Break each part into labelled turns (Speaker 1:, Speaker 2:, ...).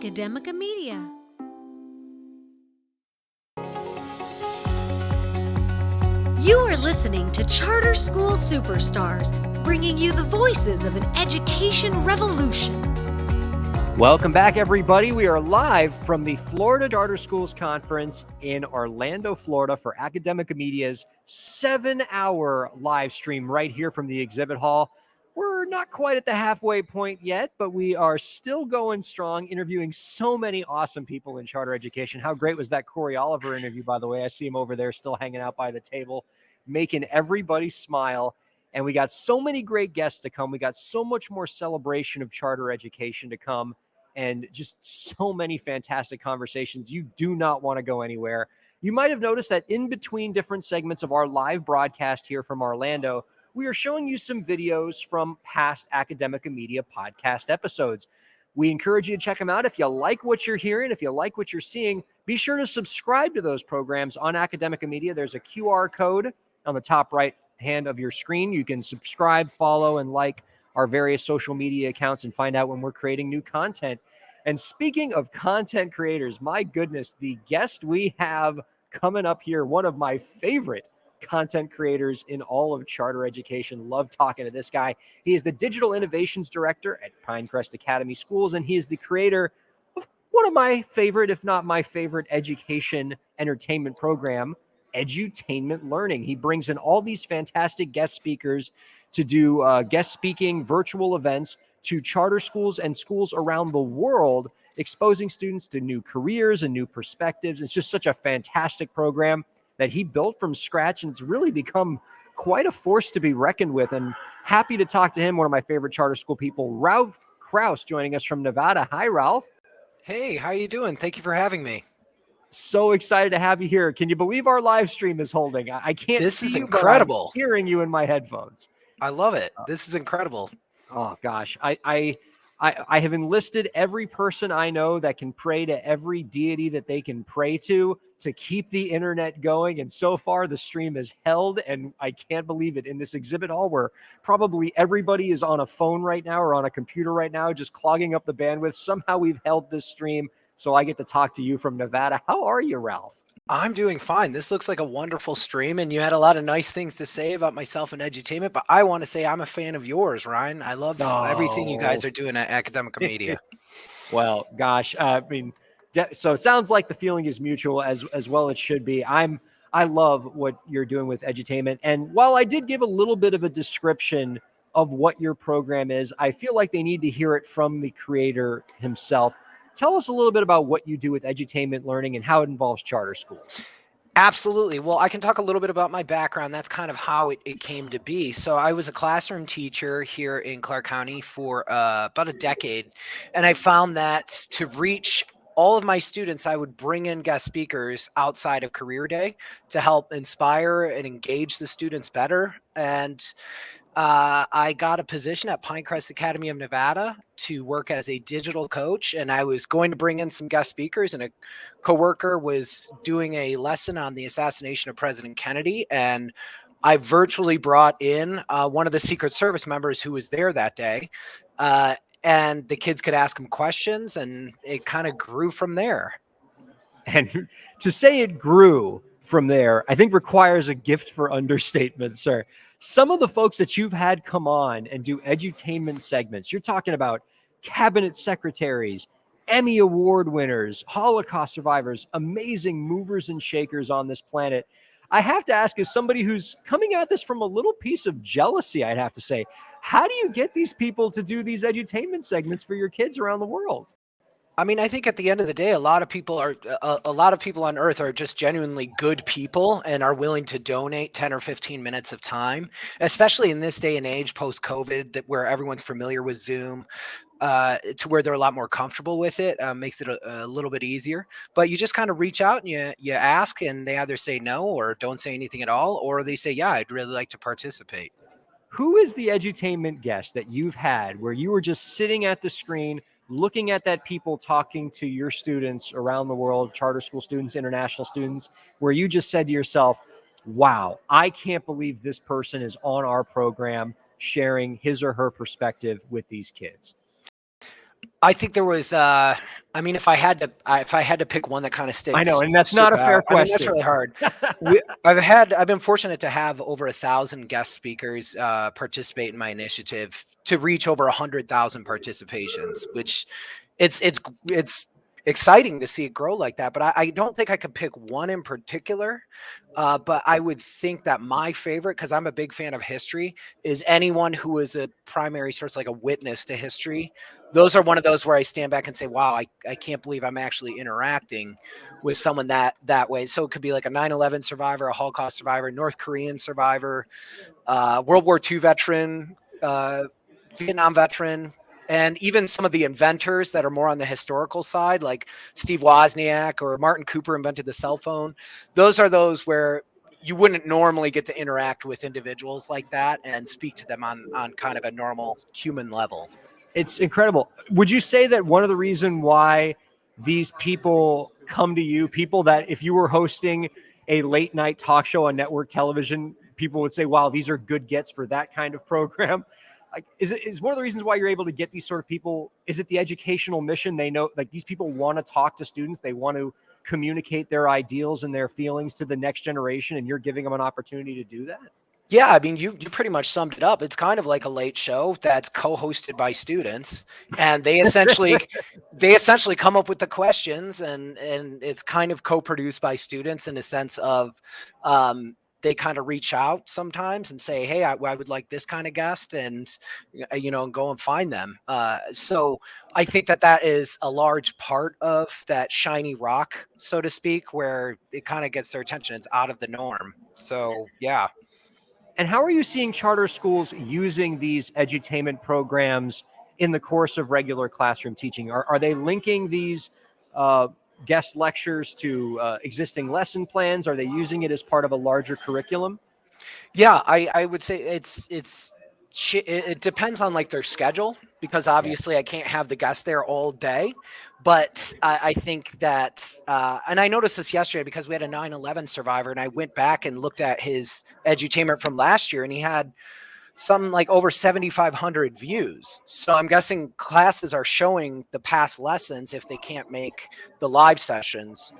Speaker 1: Academica Media. You are listening to Charter School Superstars, bringing you the voices of an education revolution.
Speaker 2: Welcome back, everybody. We are live from the Florida Charter Schools Conference in Orlando, Florida for Academica Media's 7-hour live stream right here from the exhibit hall. We're not quite at the halfway point yet, but we are still going strong, interviewing so many awesome people in charter education. How great was that Corey Oliver interview, by the way? I see him over there still hanging out by the table, making everybody smile. And we got so many great guests to come. We got so much more celebration of charter education to come, and just so many fantastic conversations. You do not want to go anywhere. You might have noticed that in between different segments of our live broadcast here from Orlando, we are showing you some videos from past Academica Media podcast episodes. We encourage you to check them out. If you like what you're hearing, if you like what you're seeing, be sure to subscribe to those programs on Academica Media. There's a QR code on the top right hand of your screen. You can subscribe, follow, and like our various social media accounts and find out when we're creating new content. And speaking of content creators, my goodness, the guest we have coming up here, one of my favorite content creators in all of charter education. Love talking to this guy. He is the Digital Innovations Director at Pinecrest Academy Schools, and he is the creator of one of my favorite, if not my favorite, education entertainment program, Edutainment Learning. He brings in all these fantastic guest speakers to do guest speaking virtual events to charter schools and schools around the world, exposing students to new careers and new perspectives. It's just such a fantastic program that he built from scratch, and it's really become quite a force to be reckoned with. And happy to talk to him, one of my favorite charter school people, Ralph Krauss, joining us from Nevada. Hi, Ralph.
Speaker 3: Hey, how you doing? Thank you for having me.
Speaker 2: So excited to have you here. Can you believe our live stream is holding? I can't
Speaker 3: This
Speaker 2: see
Speaker 3: is
Speaker 2: you,
Speaker 3: incredible.
Speaker 2: but I'm hearing you in my headphones.
Speaker 3: I love it. This is incredible.
Speaker 2: Oh gosh, I have enlisted every person I know that can pray to every deity that they can pray to keep the internet going. And so far the stream is held, and I can't believe it. In this exhibit hall where probably everybody is on a phone right now or on a computer right now, just clogging up the bandwidth, somehow we've held this stream so I get to talk to you from Nevada. How are you, Ralph?
Speaker 3: I'm doing fine. This looks like a wonderful stream, and you had a lot of nice things to say about myself and edutainment, but I want to say I'm a fan of yours, Ryan. I love everything you guys are doing at Academica Media.
Speaker 2: Well, gosh, I mean, so it sounds like the feeling is mutual, as well it should be. I love what you're doing with edutainment. And while I did give a little bit of a description of what your program is, I feel like they need to hear it from the creator himself. Tell us a little bit about what you do with Edutainment Learning and how it involves charter schools.
Speaker 3: Absolutely. Well, I can talk a little bit about my background. That's kind of how it came to be. So I was a classroom teacher here in Clark County for about a decade. And I found that to reach all of my students, I would bring in guest speakers outside of Career Day to help inspire and engage the students better. And I got a position at Pinecrest Academy of Nevada to work as a digital coach, and I was going to bring in some guest speakers, and a coworker was doing a lesson on the assassination of President Kennedy, and I virtually brought in one of the Secret Service members who was there that day, and the kids could ask him questions, and it kind of grew from there.
Speaker 2: And to say it grew from there, I think requires a gift for understatement, sir. Some of the folks that you've had come on and do edutainment segments, you're talking about cabinet secretaries, Emmy Award winners, Holocaust survivors, amazing movers and shakers on this planet. I have to ask, as somebody who's coming at this from a little piece of jealousy, I'd have to say, how do you get these people to do these edutainment segments for your kids around the world?
Speaker 3: I mean, I think at the end of the day, a lot of people on earth are just genuinely good people and are willing to donate 10 or 15 minutes of time, especially in this day and age post-COVID, that where everyone's familiar with Zoom, to where they're a lot more comfortable with it, makes it a little bit easier. But you just kind of reach out and you ask, and they either say no or don't say anything at all, or they say, yeah, I'd really like to participate.
Speaker 2: Who is the edutainment guest that you've had where you were just sitting at the screen, looking at that people talking to your students around the world, charter school students, international students, where you just said to yourself, wow, I can't believe this person is on our program sharing his or her perspective with these kids?
Speaker 3: I think there was, I mean, if I had to pick one that kind of
Speaker 2: I know, and that's
Speaker 3: stood
Speaker 2: not a fair
Speaker 3: out, I mean, that's
Speaker 2: question.
Speaker 3: really hard. I've been fortunate to have over 1,000 guest speakers participate in my initiative to reach over 100,000 participations, which it's exciting to see it grow like that. But I don't think I could pick one in particular. But I would think that my favorite, because I'm a big fan of history, is anyone who is a primary source, like a witness to history. Those are one of those where I stand back and say, wow, I can't believe I'm actually interacting with someone that way. So it could be like a 9/11 survivor, a Holocaust survivor, North Korean survivor, World War II veteran, Vietnam veteran, and even some of the inventors that are more on the historical side, like Steve Wozniak or Martin Cooper invented the cell phone. Those are those where you wouldn't normally get to interact with individuals like that and speak to them on kind of a normal human level.
Speaker 2: It's incredible. Would you say that one of the reason why these people come to you, people that if you were hosting a late night talk show on network television, people would say, wow, these are good gets for that kind of program? Like, is one of the reasons why you're able to get these sort of people, is it the educational mission? They know, like, these people want to talk to students. They want to communicate their ideals and their feelings to the next generation, and you're giving them an opportunity to do that?
Speaker 3: Yeah, I mean, you pretty much summed it up. It's kind of like a late show that's co-hosted by students, and they essentially come up with the questions, and it's kind of co-produced by students in a sense of they kind of reach out sometimes and say, "Hey, I would like this kind of guest," and go and find them. So I think that is a large part of that shiny rock, so to speak, where it kind of gets their attention. It's out of the norm. So yeah.
Speaker 2: And how are you seeing charter schools using these edutainment programs in the course of regular classroom teaching? Are they linking these uh, guest lectures to existing lesson plans? Are they using it as part of a larger curriculum?
Speaker 3: Yeah, I would say it depends on like their schedule, because
Speaker 2: Yeah.
Speaker 3: obviously I can't have the guests there all day. But I think that, and I noticed this yesterday because we had a 9/11 survivor, and I went back and looked at his edutainment from last year, and he had some like over 7,500 views. So I'm guessing classes are showing the past lessons if they can't make the live sessions.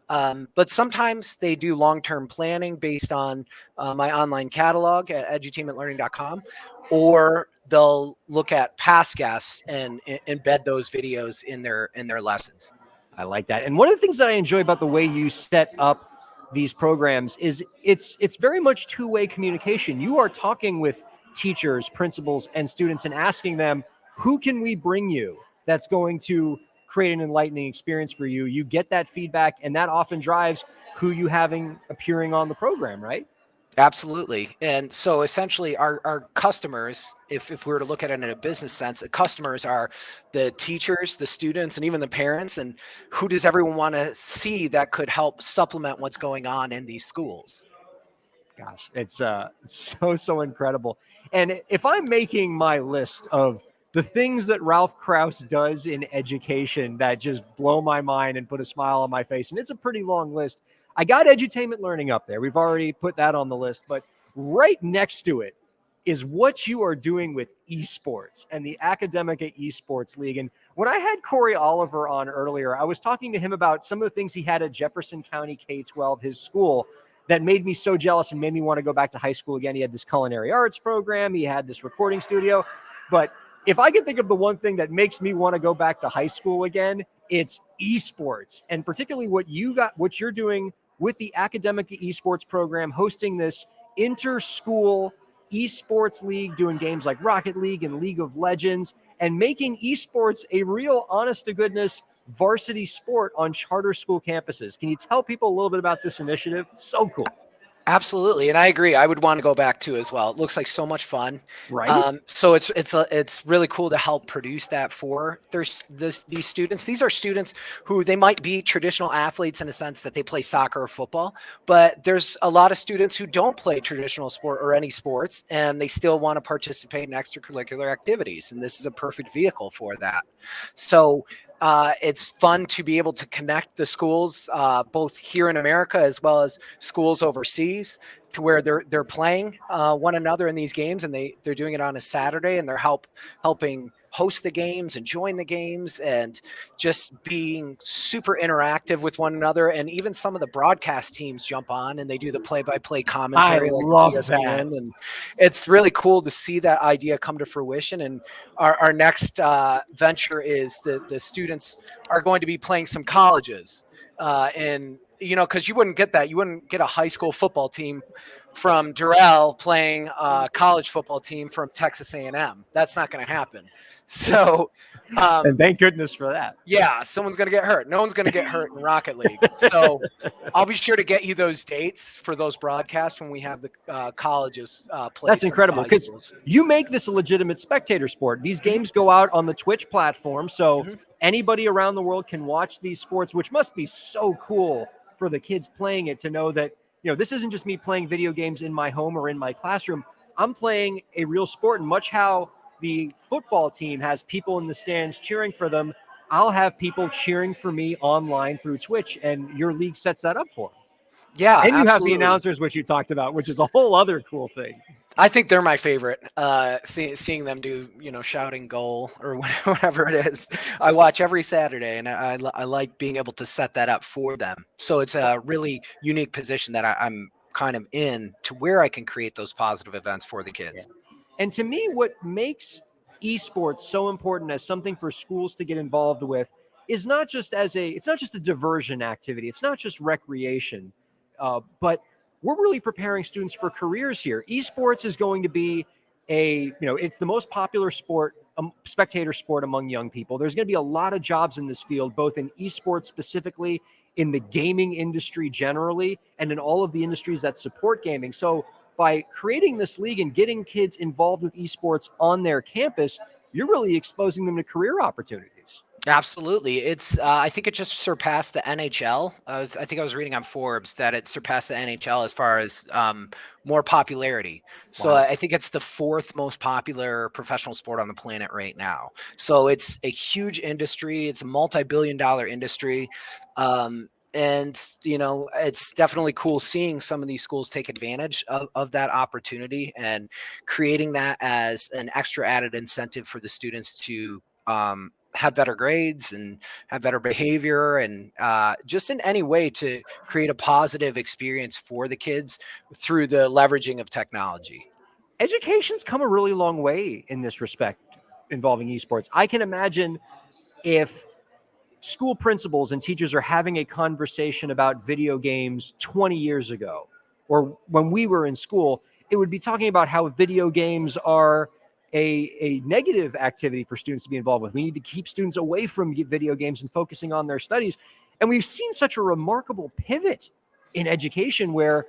Speaker 3: But sometimes they do long-term planning based on my online catalog at edutainmentlearning.com, or they'll look at past guests and embed those videos in their lessons.
Speaker 2: I like that. And one of the things that I enjoy about the way you set up these programs is it's very much two-way communication. You are talking with teachers, principals, and students and asking them, who can we bring you that's going to create an enlightening experience for you? You get that feedback, and that often drives who you having appearing on the program, right?
Speaker 3: Absolutely. And so essentially our customers, if we were to look at it in a business sense, the customers are the teachers, the students, and even the parents. And who does everyone want to see that could help supplement what's going on in these schools?
Speaker 2: Gosh, it's so incredible. And if I'm making my list of the things that Ralph Krauss does in education that just blow my mind and put a smile on my face, and it's a pretty long list. I got edutainment learning up there. We've already put that on the list, but right next to it is what you are doing with esports and the Academica Esports League. And when I had Corey Oliver on earlier, I was talking to him about some of the things he had at Jefferson County K-12, his school, that made me so jealous and made me want to go back to high school again. He had this culinary arts program. He had this recording studio. But if I could think of the one thing that makes me want to go back to high school again, it's esports, and particularly what you're doing with the Academica Esports program, hosting this inter-school esports league, doing games like Rocket League and League of Legends, and making esports a real honest to goodness varsity sport on charter school campuses. Can you tell people a little bit about this initiative? So cool.
Speaker 3: Absolutely, and I agree. I would want to go back to as well. It looks like so much fun,
Speaker 2: Right?
Speaker 3: so it's really cool to help produce that for these students. These are students who they might be traditional athletes in a sense that they play soccer or football, but there's a lot of students who don't play traditional sport or any sports, and they still want to participate in extracurricular activities, and this is a perfect vehicle for that. So it's fun to be able to connect the schools, both here in America as well as schools overseas, to where they're playing one another in these games, and they're doing it on a Saturday, and they're helping host the games and join the games and just being super interactive with one another. And even some of the broadcast teams jump on and they do the play-by-play commentary,
Speaker 2: I
Speaker 3: like
Speaker 2: love
Speaker 3: ESPN,
Speaker 2: that.
Speaker 3: and it's really cool to see that idea come to fruition. And our next venture is the students are going to be playing some colleges, and because you wouldn't get that. You wouldn't get a high school football team from Durrell playing a college football team from Texas A&M. That's not going to happen. So,
Speaker 2: And thank goodness for that.
Speaker 3: yeah, someone's going to get hurt. No one's going to get hurt in Rocket League. So I'll be sure to get you those dates for those broadcasts when we have the colleges play.
Speaker 2: That's incredible, because you make this a legitimate spectator sport. These games go out on the Twitch platform, so anybody around the world can watch these sports, which must be so cool for the kids playing it, to know that, this isn't just me playing video games in my home or in my classroom. I'm playing a real sport, and much how the football team has people in the stands cheering for them, I'll have people cheering for me online through Twitch, and your league sets that up for them.
Speaker 3: Yeah,
Speaker 2: and you
Speaker 3: absolutely.
Speaker 2: have the announcers, which you talked about, which is a whole other cool thing.
Speaker 3: I think they're my favorite. Seeing them do, shouting goal or whatever it is. I watch every Saturday, and I like being able to set that up for them. So it's a really unique position that I'm kind of in, to where I can create those positive events for the kids.
Speaker 2: Yeah. And to me, what makes esports so important as something for schools to get involved with is not just it's not just a diversion activity. It's not just recreation, but we're really preparing students for careers here. Esports is going to be it's the most popular sport, spectator sport among young people. There's going to be a lot of jobs in this field, both in esports specifically, in the gaming industry generally, and in all of the industries that support gaming. So by creating this league and getting kids involved with esports on their campus, you're really exposing them to career opportunities.
Speaker 3: Absolutely. It's I think it just surpassed the NHL. I think I was reading on Forbes that it surpassed the NHL as far as more popularity. So
Speaker 2: Wow.
Speaker 3: I think it's the 4th most popular professional sport on the planet right now. So it's a huge industry. It's a multi-billion-dollar industry. And, it's definitely cool seeing some of these schools take advantage of that opportunity and creating that as an extra added incentive for the students to have better grades and have better behavior, and just in any way to create a positive experience for the kids through the leveraging of technology.
Speaker 2: Education's come a really long way in this respect involving esports. I can imagine if school principals and teachers are having a conversation about video games 20 years ago, or when we were in school, it would be talking about how video games are a negative activity for students to be involved with. We need to keep students away from video games and focusing on their studies. And we've seen such a remarkable pivot in education where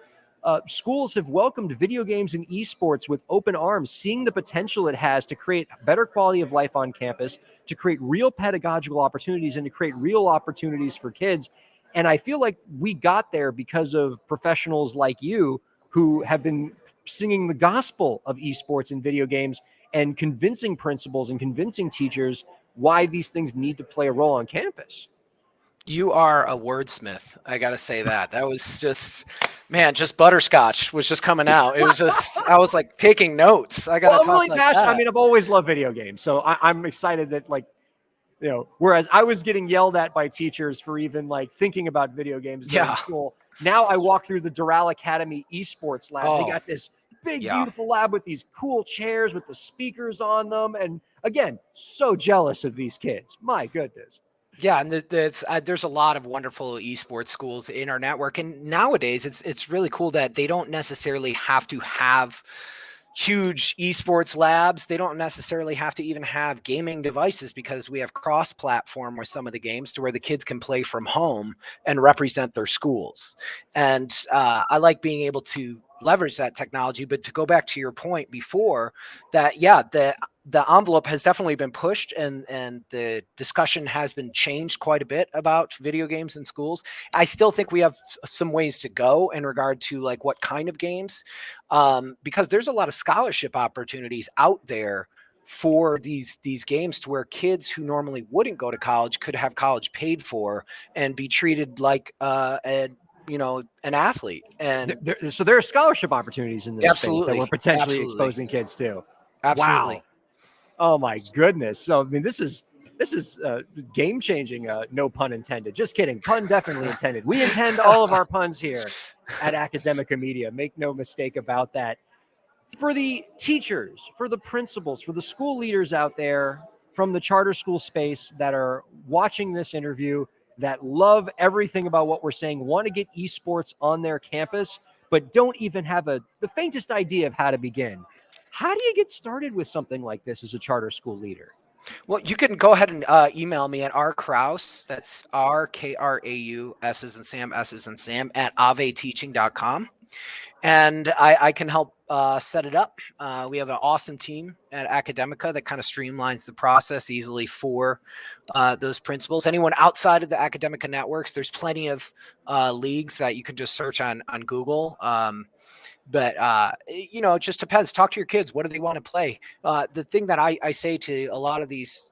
Speaker 2: schools have welcomed video games and esports with open arms, seeing the potential it has to create better quality of life on campus, to create real pedagogical opportunities, and to create real opportunities for kids. And I feel like we got there because of professionals like you who have been singing the gospel of esports and video games and convincing principals and convincing teachers why these things need to play a role on campus.
Speaker 3: You are a wordsmith. I got to say that. That was just, man, just butterscotch was just coming out. It was just, I was like taking notes. I got to
Speaker 2: I'm
Speaker 3: talk
Speaker 2: really
Speaker 3: like
Speaker 2: passionate.
Speaker 3: that.
Speaker 2: I mean, I've always loved video games. So I'm excited that, whereas I was getting yelled at by teachers for even thinking about video games during school. Now I walk through the Ralph Academy esports lab. They got this big, beautiful lab with these cool chairs with the speakers on them. And again, so jealous of these kids. My goodness.
Speaker 3: Yeah, and there's a lot of wonderful esports schools in our network, and nowadays it's really cool that they don't necessarily have to have huge esports labs. They don't necessarily have to even have gaming devices, because we have cross-platform with some of the games to where the kids can play from home and represent their schools. And I like being able to leverage that technology. But to go back to your point before that, the envelope has definitely been pushed, and the discussion has been changed quite a bit about video games in schools. I still think we have some ways to go in regard to what kind of games, because there's a lot of scholarship opportunities out there for these games, to where kids who normally wouldn't go to college could have college paid for and be treated like an athlete. And
Speaker 2: So there are scholarship opportunities in this space that we're potentially
Speaker 3: absolutely.
Speaker 2: exposing kids to.
Speaker 3: Absolutely.
Speaker 2: Wow. Oh my goodness. So I mean, this is game changing. No pun intended. Just kidding. Pun definitely intended. We intend all of our puns here at Academica Media. Make no mistake about that. For the teachers, for the principals, for the school leaders out there from the charter school space that are watching this interview, that love everything about what we're saying, want to get esports on their campus, but don't even have the faintest idea of how to begin. How do you get started with something like this as a charter school leader?
Speaker 3: Well, you can go ahead and email me at rkrauss, that's RKRAU, S as in Sam, S as in Sam, at aveteaching.com. And I can help set it up. We have an awesome team at Academica that kind of streamlines the process easily for those principals. Anyone outside of the Academica networks, there's plenty of leagues that you can just search on Google. But it just depends. Talk to your kids. What do they want to play? The thing that I say to a lot of these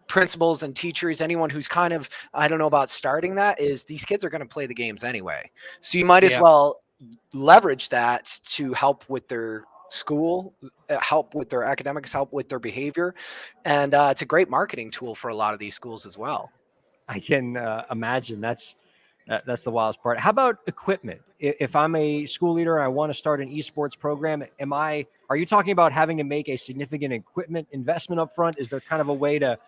Speaker 3: principals and teachers, anyone who's kind of, I don't know about starting that, is these kids are going to play the games anyway. So you might as well leverage that to help with their school, help with their academics, help with their behavior. And it's a great marketing tool for a lot of these schools as well.
Speaker 2: I can imagine that's the wildest part. How about equipment? If I'm a school leader and I want to start an esports program, are you talking about having to make a significant equipment investment up front? Is there kind of a way to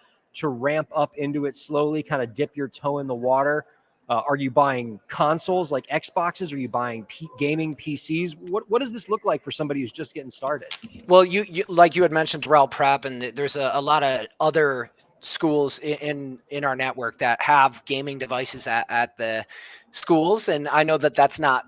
Speaker 2: ramp up into it slowly, kind of dip your toe in the water? Are you buying consoles like Xboxes? Are you buying gaming PCs? What does this look like for somebody who's just getting started?
Speaker 3: Well, you like you had mentioned Ralph Prep, and there's a lot of other schools in our network that have gaming devices at the schools. And I know that that's not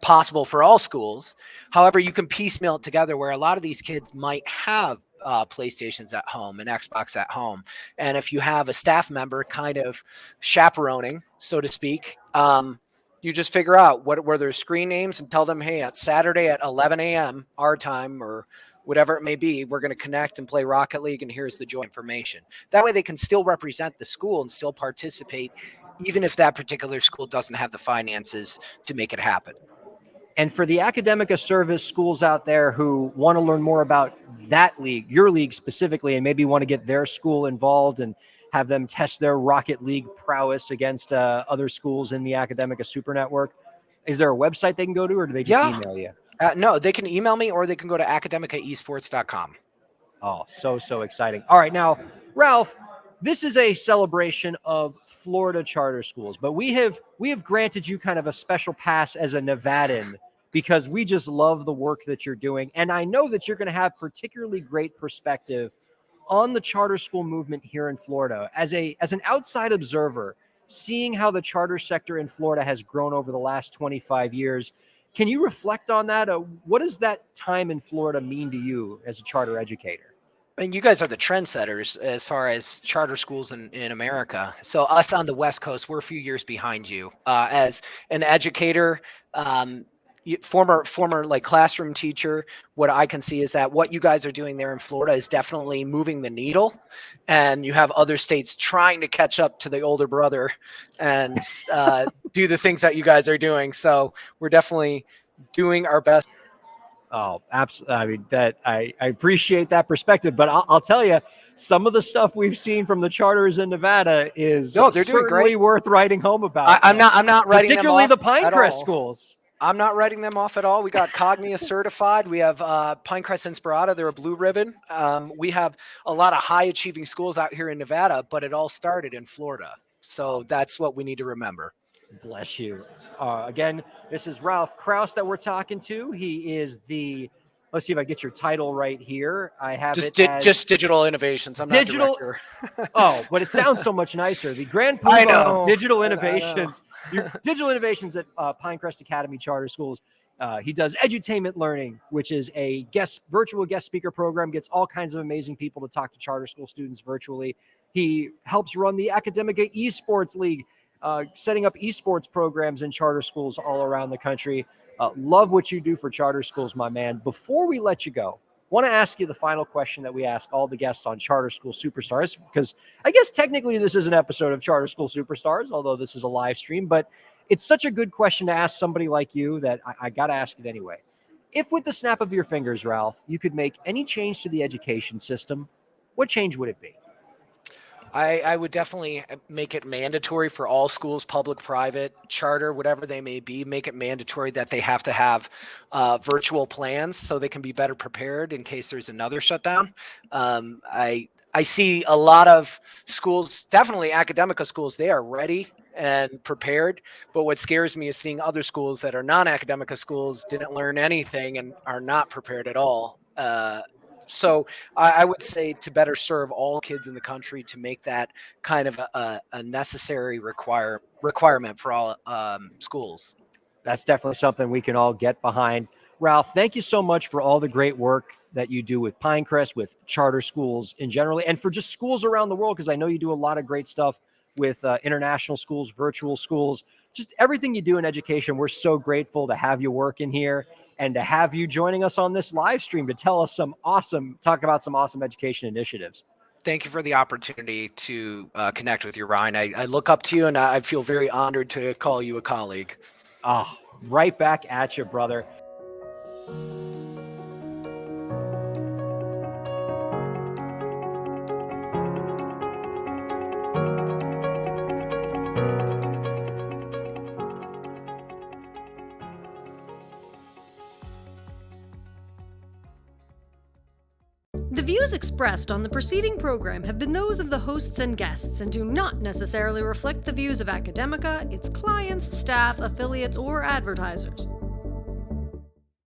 Speaker 3: possible for all schools. However, you can piecemeal it together where a lot of these kids might have PlayStations at home and Xbox at home. And if you have a staff member kind of chaperoning, so to speak, you just figure out what were their screen names and tell them, hey, at Saturday at 11 a.m. our time or whatever it may be, we're going to connect and play Rocket League, and here's the joint information. That way they can still represent the school and still participate, even if that particular school doesn't have the finances to make it happen.
Speaker 2: And for the Academica service schools out there who want to learn more about that league, your league specifically, and maybe want to get their school involved and have them test their Rocket League prowess against other schools in the Academica Super Network, is there a website they can go to, or do they just email you?
Speaker 3: No, they can email me, or they can go to academicaesports.com.
Speaker 2: Oh, so exciting. All right, now, Ralph, this is a celebration of Florida charter schools, but we have granted you kind of a special pass as a Nevadan because we just love the work that you're doing. And I know that you're going to have particularly great perspective on the charter school movement here in Florida. As an outside observer, seeing how the charter sector in Florida has grown over the last 25 years, can you reflect on that? What does that time in Florida mean to you as a charter educator?
Speaker 3: And you guys are the trendsetters as far as charter schools in America. So us on the West Coast, we're a few years behind you. As an educator, former like classroom teacher, what I can see is that what you guys are doing there in Florida is definitely moving the needle, and you have other states trying to catch up to the older brother and do the things that you guys are doing. So we're definitely doing our best.
Speaker 2: Oh, absolutely. I mean, that I appreciate that perspective, but I'll tell you, some of the stuff we've seen from the charters in Nevada is certainly worth writing home about.
Speaker 3: I'm not writing
Speaker 2: particularly
Speaker 3: them off
Speaker 2: the Pinecrest schools.
Speaker 3: I'm not writing them off at all. We got Cognia certified. We have Pinecrest Inspirata. They're a blue ribbon. We have a lot of high achieving schools out here in Nevada, but it all started in Florida. So that's what we need to remember.
Speaker 2: Bless you. Again, this is Ralph Krauss that we're talking to. He is let's see if I get your title right here. I have
Speaker 3: just digital innovations. I'm
Speaker 2: digital,
Speaker 3: not director.
Speaker 2: Oh, but it sounds so much nicer. The Grand Poobah of digital innovations. Digital innovations at Pinecrest Academy Charter Schools. He does edutainment learning, which is a virtual guest speaker program, gets all kinds of amazing people to talk to charter school students virtually. He helps run the Academica Esports League, setting up esports programs in charter schools all around the country. Love what you do for charter schools, my man. Before we let you go, I want to ask you the final question that we ask all the guests on Charter School Superstars, because I guess technically this is an episode of Charter School Superstars, although this is a live stream. But It's such a good question to ask somebody like you that I got to ask it anyway. If with the snap of your fingers, Ralph, you could make any change to the education system, what change would it be?
Speaker 3: I would definitely make it mandatory for all schools, public, private, charter, whatever they may be, make it mandatory that they have to have virtual plans so they can be better prepared in case there's another shutdown. I see a lot of schools, definitely Academica schools, they are ready and prepared. But what scares me is seeing other schools that are non-Academica schools, didn't learn anything and are not prepared at all. So I would say to better serve all kids in the country, to make that kind of a necessary requirement for all schools.
Speaker 2: That's definitely something we can all get behind. Ralph, thank you so much for all the great work that you do with Pinecrest, with charter schools in general, and for just schools around the world, because I know you do a lot of great stuff with international schools, virtual schools, just everything you do in education. We're so grateful to have you working here and to have you joining us on this live stream to talk about some awesome education initiatives.
Speaker 3: Thank you for the opportunity to connect with you, Ryan. I look up to you, and I feel very honored to call you a colleague.
Speaker 2: Oh, right back at you, brother.
Speaker 1: The views expressed on the preceding program have been those of the hosts and guests and do not necessarily reflect the views of Academica, its clients, staff, affiliates, or advertisers.